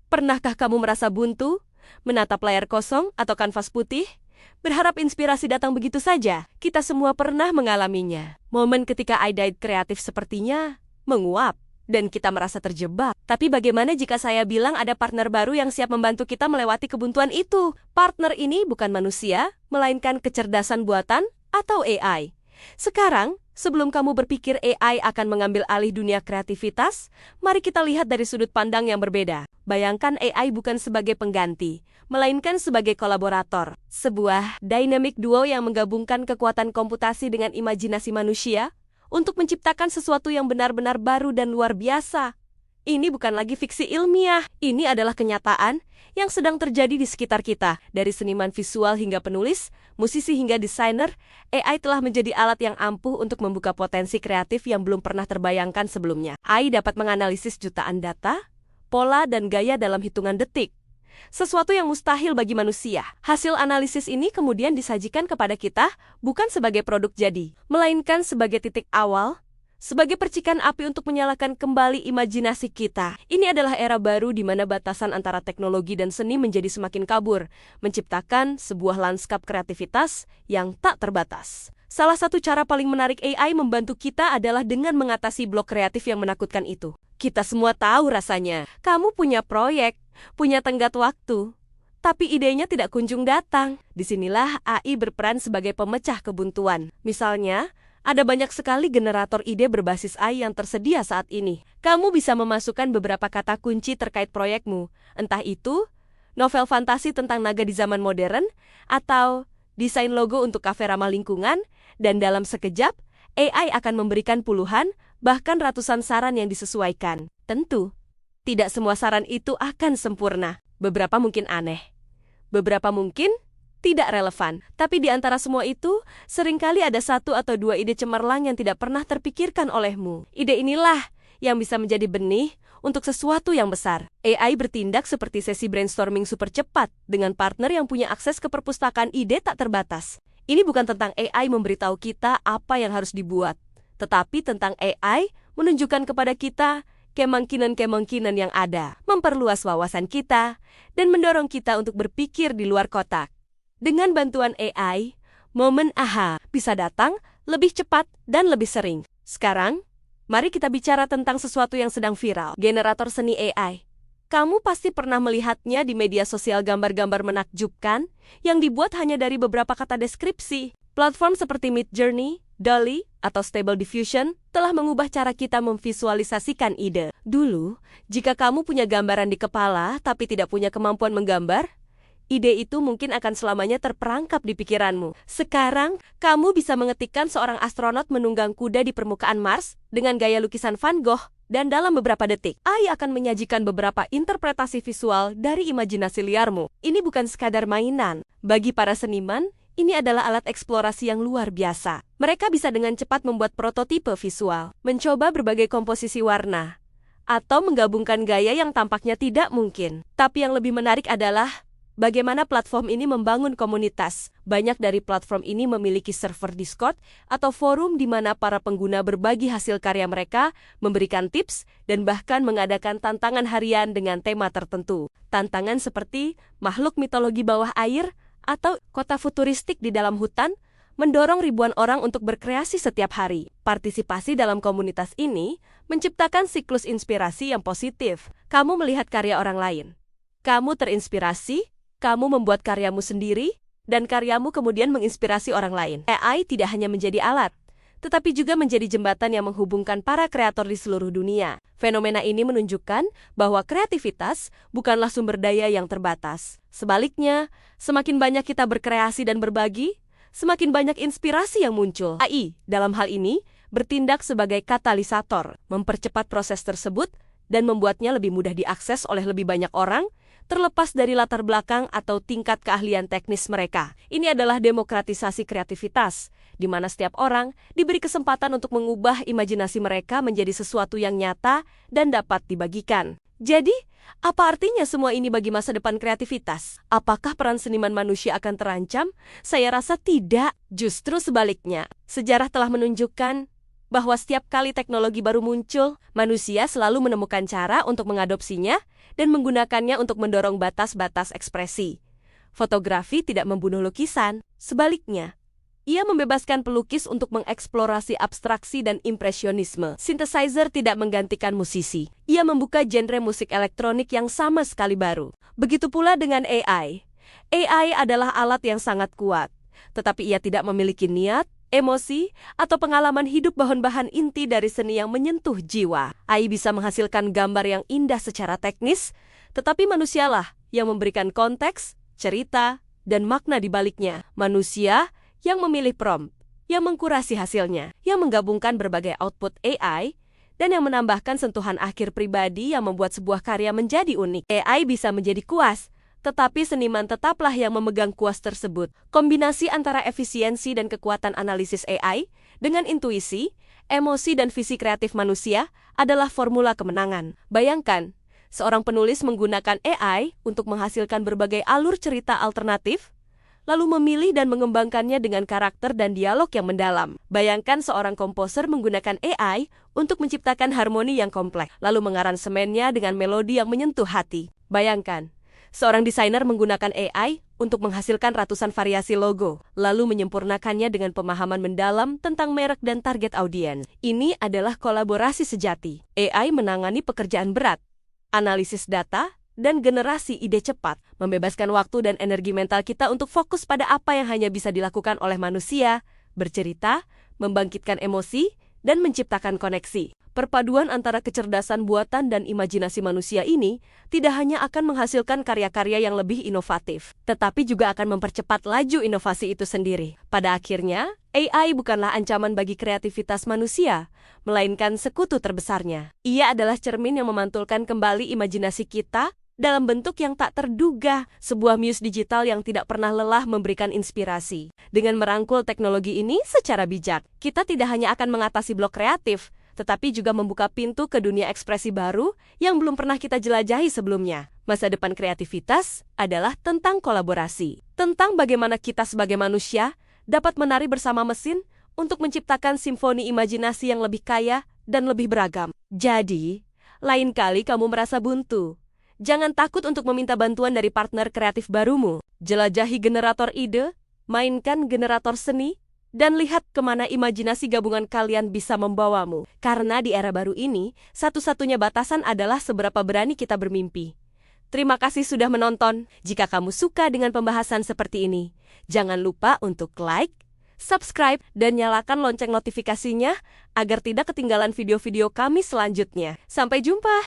Pernahkah kamu merasa buntu, menatap layar kosong atau kanvas putih, berharap inspirasi datang begitu saja? Kita semua pernah mengalaminya. Momen ketika ide kreatif sepertinya menguap, dan kita merasa terjebak. Tapi bagaimana jika saya bilang ada partner baru yang siap membantu kita melewati kebuntuan itu? Partner ini bukan manusia, melainkan kecerdasan buatan atau AI. Sekarang, sebelum kamu berpikir AI akan mengambil alih dunia kreativitas, mari kita lihat dari sudut pandang yang berbeda. Bayangkan AI bukan sebagai pengganti, melainkan sebagai kolaborator. Sebuah dynamic duo yang menggabungkan kekuatan komputasi dengan imajinasi manusia untuk menciptakan sesuatu yang benar-benar baru dan luar biasa. Ini bukan lagi fiksi ilmiah, ini adalah kenyataan yang sedang terjadi di sekitar kita. Dari seniman visual hingga penulis, musisi hingga desainer, AI telah menjadi alat yang ampuh untuk membuka potensi kreatif yang belum pernah terbayangkan sebelumnya. AI dapat menganalisis jutaan data, pola, dan gaya dalam hitungan detik. Sesuatu yang mustahil bagi manusia. Hasil analisis ini kemudian disajikan kepada kita bukan sebagai produk jadi, melainkan sebagai titik awal, sebagai percikan api untuk menyalakan kembali imajinasi kita. Ini adalah era baru di mana batasan antara teknologi dan seni menjadi semakin kabur, menciptakan sebuah lanskap kreativitas yang tak terbatas. Salah satu cara paling menarik AI membantu kita adalah dengan mengatasi blok kreatif yang menakutkan itu. Kita semua tahu rasanya. Kamu punya proyek, punya tenggat waktu, tapi idenya tidak kunjung datang. Disinilah AI berperan sebagai pemecah kebuntuan. Misalnya, ada banyak sekali generator ide berbasis AI yang tersedia saat ini. Kamu bisa memasukkan beberapa kata kunci terkait proyekmu, entah itu novel fantasi tentang naga di zaman modern, atau desain logo untuk kafe ramah lingkungan, dan dalam sekejap, AI akan memberikan puluhan, bahkan ratusan saran yang disesuaikan. Tentu, tidak semua saran itu akan sempurna. Beberapa mungkin aneh, beberapa mungkin tidak relevan. Tapi di antara semua itu, seringkali ada satu atau dua ide cemerlang yang tidak pernah terpikirkan olehmu. Ide inilah yang bisa menjadi benih untuk sesuatu yang besar. AI bertindak seperti sesi brainstorming super cepat dengan partner yang punya akses ke perpustakaan ide tak terbatas. Ini bukan tentang AI memberitahu kita apa yang harus dibuat, tetapi tentang AI menunjukkan kepada kita kemungkinan-kemungkinan yang ada, memperluas wawasan kita, dan mendorong kita untuk berpikir di luar kotak. Dengan bantuan AI, momen aha bisa datang lebih cepat dan lebih sering. Sekarang, mari kita bicara tentang sesuatu yang sedang viral, generator seni AI. Kamu pasti pernah melihatnya di media sosial, gambar-gambar menakjubkan yang dibuat hanya dari beberapa kata deskripsi. Platform seperti Midjourney, DALL-E, atau Stable Diffusion telah mengubah cara kita memvisualisasikan ide. Dulu, jika kamu punya gambaran di kepala tapi tidak punya kemampuan menggambar, ide itu mungkin akan selamanya terperangkap di pikiranmu. Sekarang, kamu bisa mengetikkan seorang astronot menunggang kuda di permukaan Mars dengan gaya lukisan Van Gogh, dan dalam beberapa detik, AI akan menyajikan beberapa interpretasi visual dari imajinasi liarmu. Ini bukan sekadar mainan. Bagi para seniman, ini adalah alat eksplorasi yang luar biasa. Mereka bisa dengan cepat membuat prototipe visual, mencoba berbagai komposisi warna, atau menggabungkan gaya yang tampaknya tidak mungkin. Tapi yang lebih menarik adalah bagaimana platform ini membangun komunitas. Banyak dari platform ini memiliki server Discord atau forum di mana para pengguna berbagi hasil karya mereka, memberikan tips, dan bahkan mengadakan tantangan harian dengan tema tertentu. Tantangan seperti makhluk mitologi bawah air atau kota futuristik di dalam hutan mendorong ribuan orang untuk berkreasi setiap hari. Partisipasi dalam komunitas ini menciptakan siklus inspirasi yang positif. Kamu melihat karya orang lain, kamu terinspirasi, kamu membuat karyamu sendiri, dan karyamu kemudian menginspirasi orang lain. AI tidak hanya menjadi alat, tetapi juga menjadi jembatan yang menghubungkan para kreator di seluruh dunia. Fenomena ini menunjukkan bahwa kreativitas bukanlah sumber daya yang terbatas. Sebaliknya, semakin banyak kita berkreasi dan berbagi, semakin banyak inspirasi yang muncul. AI, dalam hal ini, bertindak sebagai katalisator, mempercepat proses tersebut, dan membuatnya lebih mudah diakses oleh lebih banyak orang, terlepas dari latar belakang atau tingkat keahlian teknis mereka. Ini adalah demokratisasi kreativitas, di mana setiap orang diberi kesempatan untuk mengubah imajinasi mereka menjadi sesuatu yang nyata dan dapat dibagikan. Jadi, apa artinya semua ini bagi masa depan kreativitas? Apakah peran seniman manusia akan terancam? Saya rasa tidak. Justru sebaliknya, sejarah telah menunjukkan bahwa setiap kali teknologi baru muncul, manusia selalu menemukan cara untuk mengadopsinya dan menggunakannya untuk mendorong batas-batas ekspresi. Fotografi tidak membunuh lukisan, sebaliknya. Ia membebaskan pelukis untuk mengeksplorasi abstraksi dan impresionisme. Synthesizer tidak menggantikan musisi. Ia membuka genre musik elektronik yang sama sekali baru. Begitu pula dengan AI. AI adalah alat yang sangat kuat, tetapi ia tidak memiliki niat, emosi, atau pengalaman hidup bahan-bahan inti dari seni yang menyentuh jiwa. AI bisa menghasilkan gambar yang indah secara teknis, tetapi manusialah yang memberikan konteks, cerita, dan makna di baliknya. Manusia yang memilih prompt, yang mengkurasi hasilnya, yang menggabungkan berbagai output AI, dan yang menambahkan sentuhan akhir pribadi yang membuat sebuah karya menjadi unik. AI bisa menjadi kuas, tetapi seniman tetaplah yang memegang kuas tersebut. Kombinasi antara efisiensi dan kekuatan analisis AI dengan intuisi, emosi, dan visi kreatif manusia adalah formula kemenangan. Bayangkan, seorang penulis menggunakan AI untuk menghasilkan berbagai alur cerita alternatif, lalu memilih dan mengembangkannya dengan karakter dan dialog yang mendalam. Bayangkan seorang komposer menggunakan AI untuk menciptakan harmoni yang kompleks, lalu mengaransemennya dengan melodi yang menyentuh hati. Bayangkan, seorang desainer menggunakan AI untuk menghasilkan ratusan variasi logo, lalu menyempurnakannya dengan pemahaman mendalam tentang merek dan target audiens. Ini adalah kolaborasi sejati. AI menangani pekerjaan berat, analisis data, dan generasi ide cepat, membebaskan waktu dan energi mental kita untuk fokus pada apa yang hanya bisa dilakukan oleh manusia, bercerita, membangkitkan emosi, dan menciptakan koneksi. Perpaduan antara kecerdasan buatan dan imajinasi manusia ini tidak hanya akan menghasilkan karya-karya yang lebih inovatif, tetapi juga akan mempercepat laju inovasi itu sendiri. Pada akhirnya, AI bukanlah ancaman bagi kreativitas manusia, melainkan sekutu terbesarnya. Ia adalah cermin yang memantulkan kembali imajinasi kita dalam bentuk yang tak terduga, sebuah muse digital yang tidak pernah lelah memberikan inspirasi. Dengan merangkul teknologi ini secara bijak, kita tidak hanya akan mengatasi blok kreatif, tetapi juga membuka pintu ke dunia ekspresi baru yang belum pernah kita jelajahi sebelumnya. Masa depan kreativitas adalah tentang kolaborasi, tentang bagaimana kita sebagai manusia dapat menari bersama mesin untuk menciptakan simfoni imajinasi yang lebih kaya dan lebih beragam. Jadi, lain kali kamu merasa buntu, jangan takut untuk meminta bantuan dari partner kreatif barumu. Jelajahi generator ide, mainkan generator seni, dan lihat kemana imajinasi gabungan kalian bisa membawamu. Karena di era baru ini, satu-satunya batasan adalah seberapa berani kita bermimpi. Terima kasih sudah menonton. Jika kamu suka dengan pembahasan seperti ini, jangan lupa untuk like, subscribe, dan nyalakan lonceng notifikasinya agar tidak ketinggalan video-video kami selanjutnya. Sampai jumpa!